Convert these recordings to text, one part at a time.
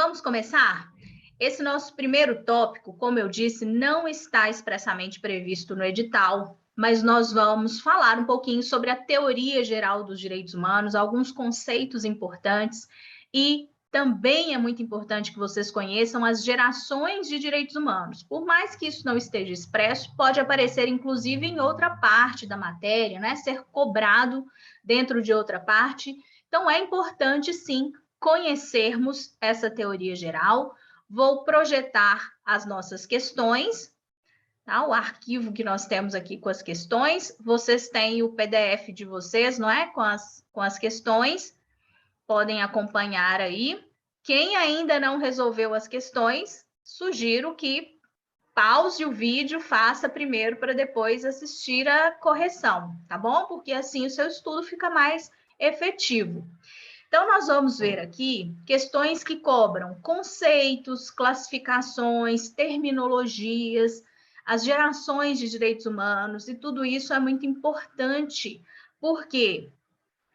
Vamos começar? Esse nosso primeiro tópico, como eu disse, não está expressamente previsto no edital, mas nós vamos falar um pouquinho sobre a teoria geral dos direitos humanos, alguns conceitos importantes e também é muito importante que vocês conheçam as gerações de direitos humanos. Por mais que isso não esteja expresso, pode aparecer inclusive em outra parte da matéria, né? Ser cobrado dentro de outra parte. Então é importante sim conhecermos essa teoria geral. Vou projetar as nossas questões, tá? O arquivo que nós temos aqui com as questões. Vocês têm o PDF de vocês, não é? Com as questões. Podem acompanhar aí. Quem ainda não resolveu as questões, sugiro que pause o vídeo, faça primeiro para depois assistir a correção, tá bom? Porque assim o seu estudo fica mais efetivo. Então, nós vamos ver aqui questões que cobram conceitos, classificações, terminologias, as gerações de direitos humanos, e tudo isso é muito importante, porque,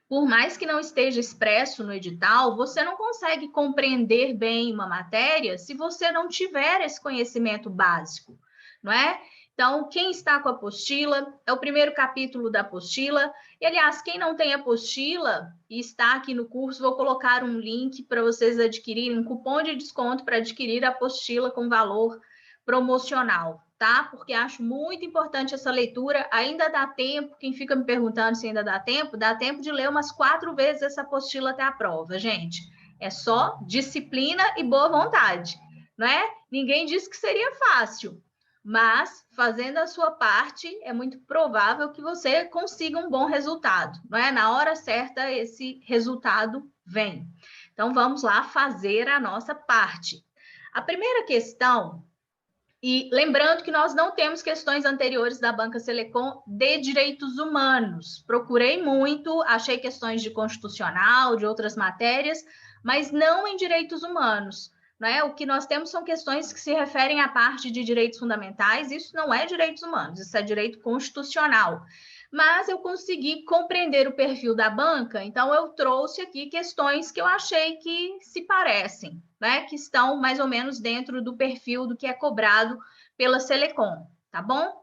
por mais que não esteja expresso no edital, você não consegue compreender bem uma matéria se você não tiver esse conhecimento básico, não é? Então, quem está com a apostila, é o primeiro capítulo da apostila. E, aliás, quem não tem apostila e está aqui no curso, vou colocar um link para vocês adquirirem, um cupom de desconto para adquirir a apostila com valor promocional, tá? Porque acho muito importante essa leitura. Ainda dá tempo, quem fica me perguntando se ainda dá tempo de ler umas 4 vezes essa apostila até a prova, gente. É só disciplina e boa vontade, não é? Ninguém disse que seria fácil. Mas, fazendo a sua parte, é muito provável que você consiga um bom resultado, não é? Na hora certa, esse resultado vem. Então, vamos lá fazer a nossa parte. A primeira questão, e lembrando que nós não temos questões anteriores da Banca Selecom de direitos humanos. Procurei muito, achei questões de constitucional, de outras matérias, mas não em direitos humanos. Né? O que nós temos são questões que se referem à parte de direitos fundamentais, isso não é direitos humanos, isso é direito constitucional. Mas eu consegui compreender o perfil da banca, então eu trouxe aqui questões que eu achei que se parecem, né? Que estão mais ou menos dentro do perfil do que é cobrado pela Selecom, tá bom?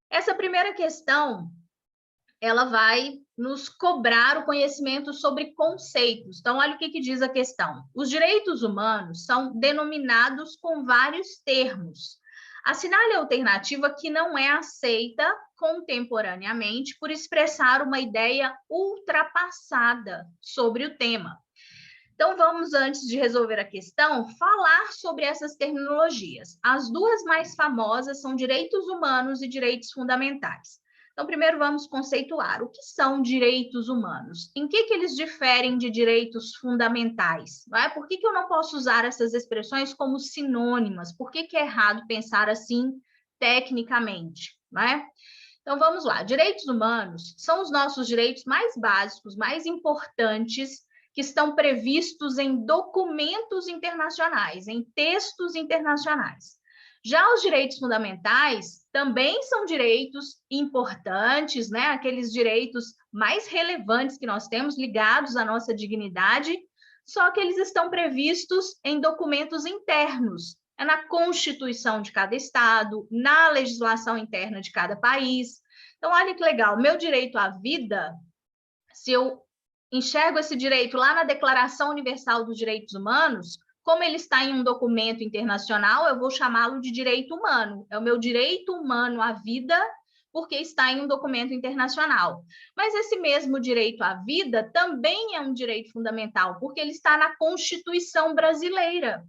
Essa primeira questão, ela vai nos cobrar o conhecimento sobre conceitos. Então, olha o que diz a questão. Os direitos humanos são denominados com vários termos. Assinale a alternativa que não é aceita contemporaneamente por expressar uma ideia ultrapassada sobre o tema. Então, vamos, antes de resolver a questão, falar sobre essas terminologias. As duas mais famosas são direitos humanos e direitos fundamentais. Então, primeiro vamos conceituar o que são direitos humanos. Em que eles diferem de direitos fundamentais? Não é? Por que eu não posso usar essas expressões como sinônimas? Por que é errado pensar assim tecnicamente? Não é? Então, vamos lá. Direitos humanos são os nossos direitos mais básicos, mais importantes, que estão previstos em documentos internacionais, em textos internacionais. Já os direitos fundamentais também são direitos importantes, né? Aqueles direitos mais relevantes que nós temos ligados à nossa dignidade, só que eles estão previstos em documentos internos, é na Constituição de cada estado, na legislação interna de cada país. Então, olha que legal, meu direito à vida, se eu enxergo esse direito lá na Declaração Universal dos Direitos Humanos, como ele está em um documento internacional, eu vou chamá-lo de direito humano. É o meu direito humano à vida, porque está em um documento internacional. Mas esse mesmo direito à vida também é um direito fundamental, porque ele está na Constituição brasileira.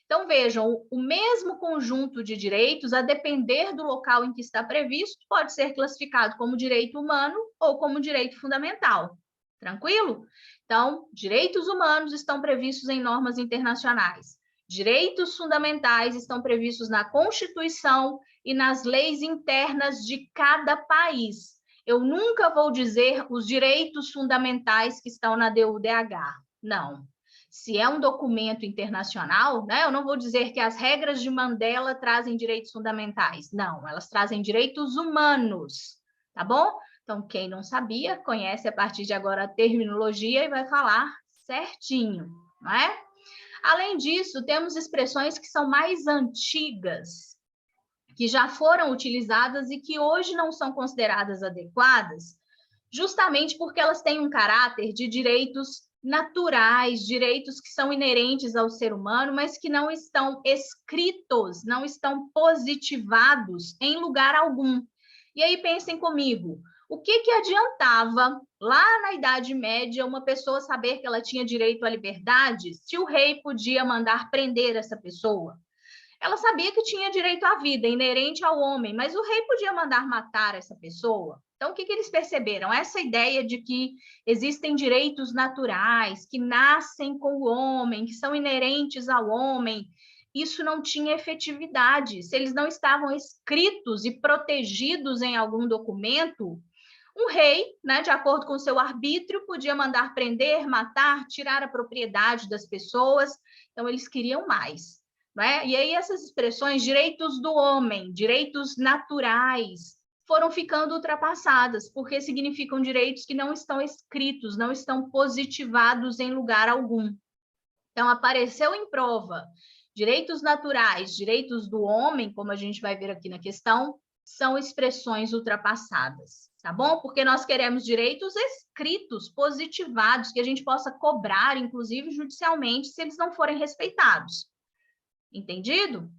Então, vejam, o mesmo conjunto de direitos, a depender do local em que está previsto, pode ser classificado como direito humano ou como direito fundamental. Tranquilo? Então, direitos humanos estão previstos em normas internacionais. Direitos fundamentais estão previstos na Constituição e nas leis internas de cada país. Eu nunca vou dizer os direitos fundamentais que estão na DUDH. Não. Se é um documento internacional, né, eu não vou dizer que as regras de Mandela trazem direitos fundamentais. Não, elas trazem direitos humanos, tá bom? Então, quem não sabia, conhece a partir de agora a terminologia e vai falar certinho, não é? Além disso, temos expressões que são mais antigas, que já foram utilizadas e que hoje não são consideradas adequadas, justamente porque elas têm um caráter de direitos naturais, direitos que são inerentes ao ser humano, mas que não estão escritos, não estão positivados em lugar algum. E aí pensem comigo, o que adiantava lá na Idade Média uma pessoa saber que ela tinha direito à liberdade se o rei podia mandar prender essa pessoa? Ela sabia que tinha direito à vida, inerente ao homem, mas o rei podia mandar matar essa pessoa. Então, o que eles perceberam? Essa ideia de que existem direitos naturais, que nascem com o homem, que são inerentes ao homem, isso não tinha efetividade. Se eles não estavam escritos e protegidos em algum documento, um rei, né, de acordo com seu arbítrio, podia mandar prender, matar, tirar a propriedade das pessoas. Então, eles queriam mais. Né? E aí essas expressões, direitos do homem, direitos naturais, foram ficando ultrapassadas, porque significam direitos que não estão escritos, não estão positivados em lugar algum. Então, apareceu em prova direitos naturais, direitos do homem, como a gente vai ver aqui na questão, são expressões ultrapassadas, tá bom? Porque nós queremos direitos escritos, positivados, que a gente possa cobrar, inclusive judicialmente, se eles não forem respeitados. Entendido?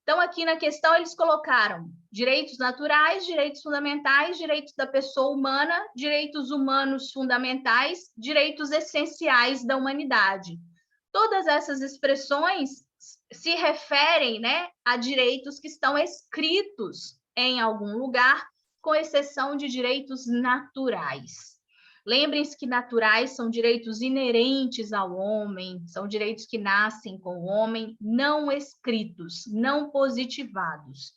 Então, aqui na questão, eles colocaram direitos naturais, direitos fundamentais, direitos da pessoa humana, direitos humanos fundamentais, direitos essenciais da humanidade. Todas essas expressões se referem, né, a direitos que estão escritos em algum lugar, com exceção de direitos naturais. Lembrem-se que naturais são direitos inerentes ao homem, são direitos que nascem com o homem, não escritos, não positivados.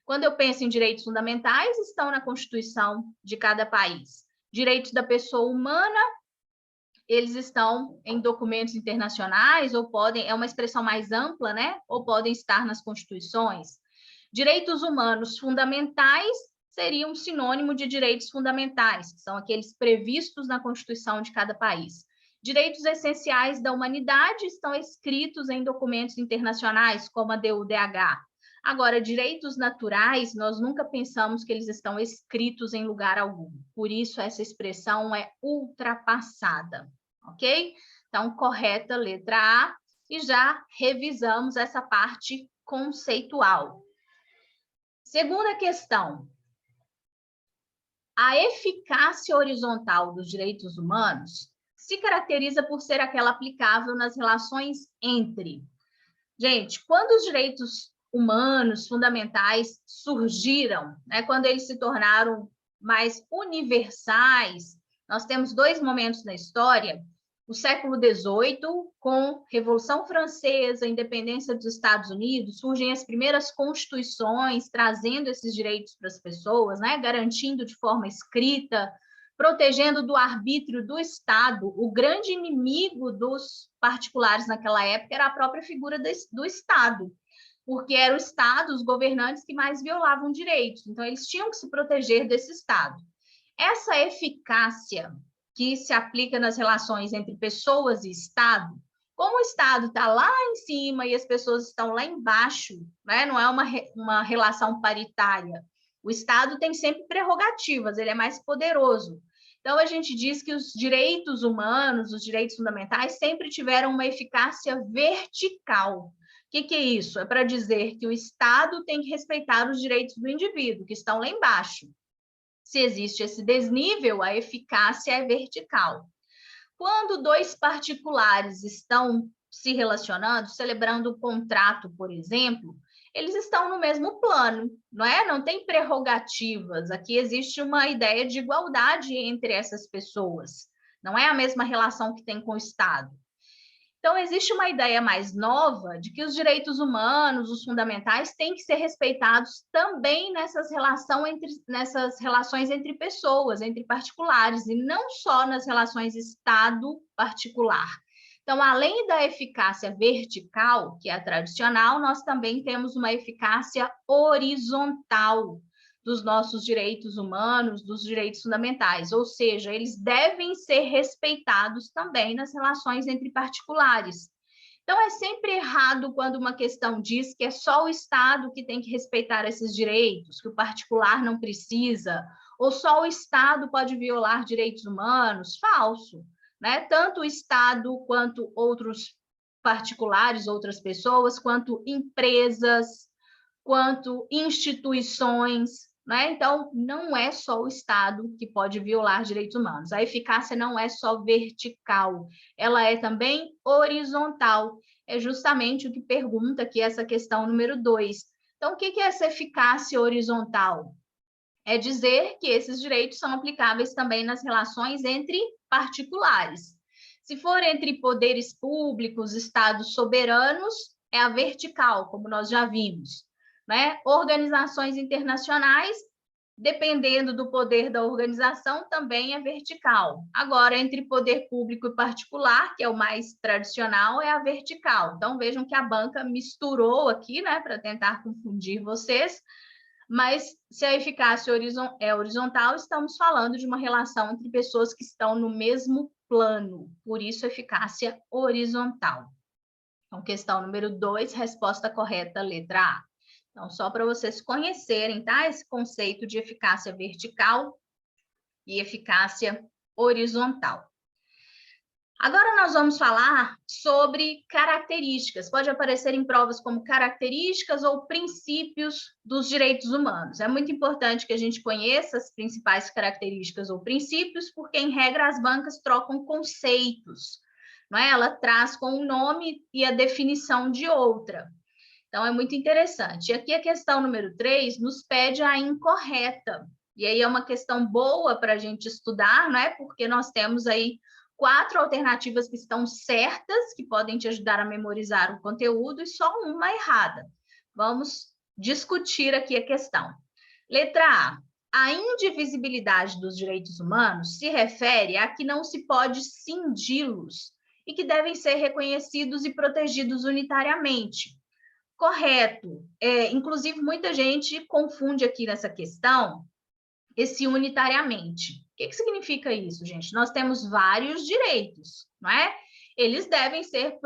Quando eu penso em direitos fundamentais, estão na Constituição de cada país. Direitos da pessoa humana, eles estão em documentos internacionais, ou podem, é uma expressão mais ampla, né? Ou podem estar nas constituições. Direitos humanos fundamentais seria um sinônimo de direitos fundamentais, que são aqueles previstos na Constituição de cada país. Direitos essenciais da humanidade estão escritos em documentos internacionais, como a DUDH. Agora, direitos naturais, nós nunca pensamos que eles estão escritos em lugar algum. Por isso, essa expressão é ultrapassada, ok? Então, correta, letra A, e já revisamos essa parte conceitual. Segunda questão. A eficácia horizontal dos direitos humanos se caracteriza por ser aquela aplicável nas relações entre. Gente, quando os direitos humanos fundamentais surgiram, né, quando eles se tornaram mais universais, nós temos dois momentos na história. O século XVIII, com Revolução Francesa, independência dos Estados Unidos, surgem as primeiras constituições trazendo esses direitos para as pessoas, né? Garantindo de forma escrita, protegendo do arbítrio do Estado. O grande inimigo dos particulares naquela época era a própria figura do Estado, porque era o Estado, os governantes que mais violavam direitos. Então, eles tinham que se proteger desse Estado. Essa eficácia que se aplica nas relações entre pessoas e Estado, como o Estado está lá em cima e as pessoas estão lá embaixo, né? Não é uma relação paritária. O Estado tem sempre prerrogativas, ele é mais poderoso. Então, a gente diz que os direitos humanos, os direitos fundamentais, sempre tiveram uma eficácia vertical. O que é isso? É para dizer que o Estado tem que respeitar os direitos do indivíduo, que estão lá embaixo. Se existe esse desnível, a eficácia é vertical. Quando dois particulares estão se relacionando, celebrando um contrato, por exemplo, eles estão no mesmo plano, não é? Não tem prerrogativas. Aqui existe uma ideia de igualdade entre essas pessoas. Não é a mesma relação que tem com o Estado. Então, existe uma ideia mais nova de que os direitos humanos, os fundamentais, têm que ser respeitados também nessas relações entre pessoas, entre particulares, e não só nas relações Estado-particular. Então, além da eficácia vertical, que é a tradicional, nós também temos uma eficácia horizontal dos nossos direitos humanos, dos direitos fundamentais, ou seja, eles devem ser respeitados também nas relações entre particulares. Então, é sempre errado quando uma questão diz que é só o Estado que tem que respeitar esses direitos, que o particular não precisa, ou só o Estado pode violar direitos humanos. Falso, né? Tanto o Estado quanto outros particulares, outras pessoas, quanto empresas, quanto instituições, né? Então, não é só o Estado que pode violar direitos humanos. A eficácia não é só vertical, ela é também horizontal. É justamente o que pergunta aqui essa questão número 2. Então, o que é essa eficácia horizontal? É dizer que esses direitos são aplicáveis também nas relações entre particulares. Se for entre poderes públicos, estados soberanos, é a vertical, como nós já vimos, né? Organizações internacionais, dependendo do poder da organização, também é vertical. Agora, entre poder público e particular, que é o mais tradicional, é a vertical. Então, vejam que a banca misturou aqui, né, para tentar confundir vocês, mas se a eficácia é horizontal, estamos falando de uma relação entre pessoas que estão no mesmo plano, por isso eficácia horizontal. Então, questão número 2, resposta correta, letra A. Então, só para vocês conhecerem, tá? Esse conceito de eficácia vertical e eficácia horizontal. Agora nós vamos falar sobre características. Pode aparecer em provas como características ou princípios dos direitos humanos. É muito importante que a gente conheça as principais características ou princípios, porque, em regra, as bancas trocam conceitos, não é? Ela traz com um nome e a definição de outra. Então, é muito interessante. E aqui a questão número 3 nos pede a incorreta. E aí é uma questão boa para a gente estudar, não é? Porque nós temos aí 4 alternativas que estão certas, que podem te ajudar a memorizar o conteúdo, e só uma errada. Vamos discutir aqui a questão. Letra A. A indivisibilidade dos direitos humanos se refere a que não se pode cindi-los e que devem ser reconhecidos e protegidos unitariamente. Correto. Inclusive, muita gente confunde aqui nessa questão esse unitariamente. O que significa isso, gente? Nós temos vários direitos, não é? Eles devem ser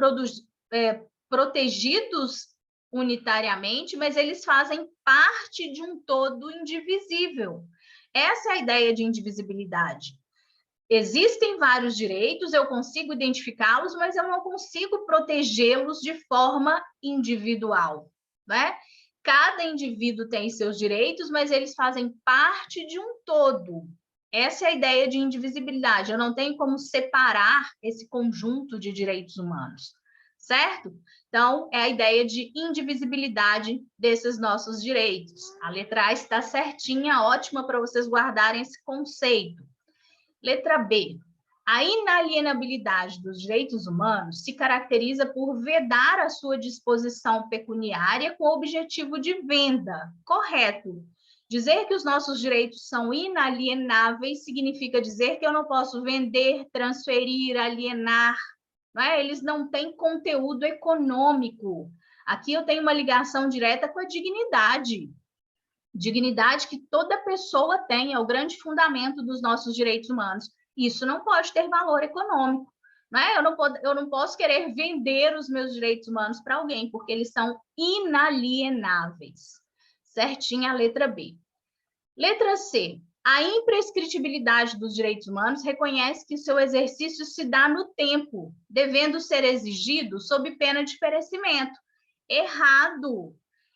protegidos unitariamente, mas eles fazem parte de um todo indivisível. Essa é a ideia de indivisibilidade. Existem vários direitos, eu consigo identificá-los, mas eu não consigo protegê-los de forma individual, né? Cada indivíduo tem seus direitos, mas eles fazem parte de um todo. Essa é a ideia de indivisibilidade. Eu não tenho como separar esse conjunto de direitos humanos, certo? Então, é a ideia de indivisibilidade desses nossos direitos. A letra A está certinha, ótima para vocês guardarem esse conceito. Letra B. A inalienabilidade dos direitos humanos se caracteriza por vedar a sua disposição pecuniária com o objetivo de venda. Correto. Dizer que os nossos direitos são inalienáveis significa dizer que eu não posso vender, transferir, alienar, não é? Eles não têm conteúdo econômico. Aqui eu tenho uma ligação direta com a dignidade. Dignidade que toda pessoa tem, é o grande fundamento dos nossos direitos humanos. Isso não pode ter valor econômico, né? Eu não posso querer vender os meus direitos humanos para alguém, porque eles são inalienáveis. Certinha a letra B. Letra C. A imprescritibilidade dos direitos humanos reconhece que seu exercício se dá no tempo, devendo ser exigido sob pena de perecimento. Errado.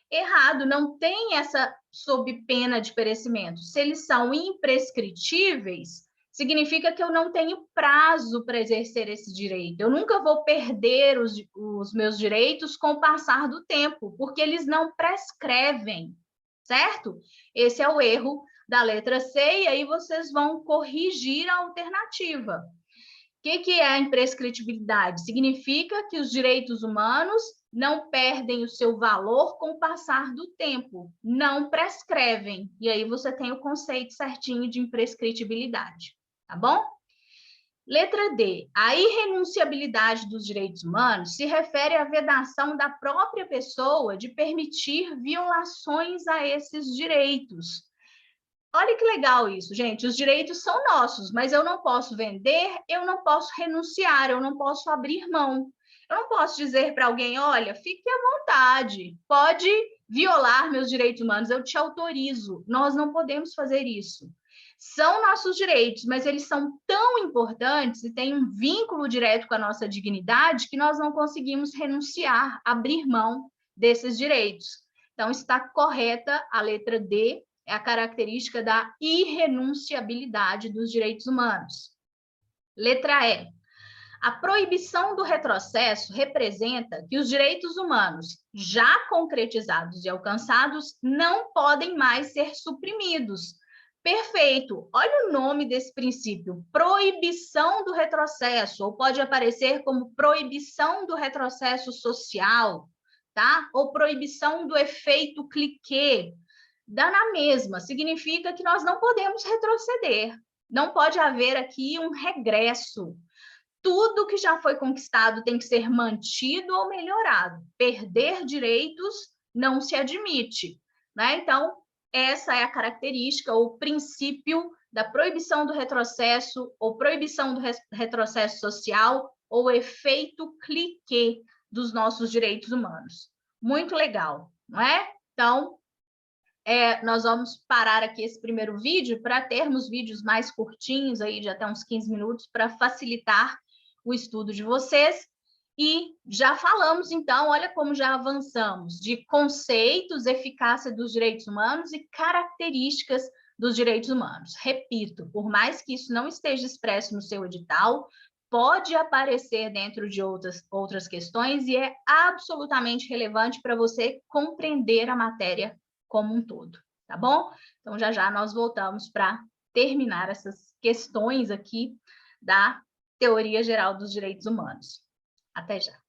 Errado, não tem essa sob pena de perecimento. Se eles são imprescritíveis, significa que eu não tenho prazo para exercer esse direito. Eu nunca vou perder os meus direitos com o passar do tempo, porque eles não prescrevem, certo? Esse é o erro da letra C, e aí vocês vão corrigir a alternativa. O que é a imprescritibilidade? Significa que os direitos humanos não perdem o seu valor com o passar do tempo, não prescrevem. E aí você tem o conceito certinho de imprescritibilidade, tá bom? Letra D. A irrenunciabilidade dos direitos humanos se refere à vedação da própria pessoa de permitir violações a esses direitos. Olha que legal isso, gente. Os direitos são nossos, mas eu não posso vender, eu não posso renunciar, eu não posso abrir mão. Eu não posso dizer para alguém, olha, fique à vontade, pode violar meus direitos humanos, eu te autorizo. Nós não podemos fazer isso. São nossos direitos, mas eles são tão importantes e têm um vínculo direto com a nossa dignidade que nós não conseguimos renunciar, abrir mão desses direitos. Então, está correta a letra D, é a característica da irrenunciabilidade dos direitos humanos. Letra E. A proibição do retrocesso representa que os direitos humanos já concretizados e alcançados não podem mais ser suprimidos. Perfeito. Olha o nome desse princípio, proibição do retrocesso, ou pode aparecer como proibição do retrocesso social, tá? Ou proibição do efeito cliquê. Dá na mesma, significa que nós não podemos retroceder. Não pode haver aqui um regresso. Tudo que já foi conquistado tem que ser mantido ou melhorado. Perder direitos não se admite, né? Então, essa é a característica ou princípio da proibição do retrocesso ou proibição do retrocesso social ou efeito cliquê dos nossos direitos humanos. Muito legal, não é? Então, nós vamos parar aqui esse primeiro vídeo para termos vídeos mais curtinhos, aí de até uns 15 minutos, para facilitar o estudo de vocês. E já falamos, então, olha como já avançamos, de conceitos, eficácia dos direitos humanos e características dos direitos humanos. Repito, por mais que isso não esteja expresso no seu edital, pode aparecer dentro de outras questões e é absolutamente relevante para você compreender a matéria como um todo, tá bom? Então, já nós voltamos para terminar essas questões aqui da Teoria Geral dos Direitos Humanos. Até já.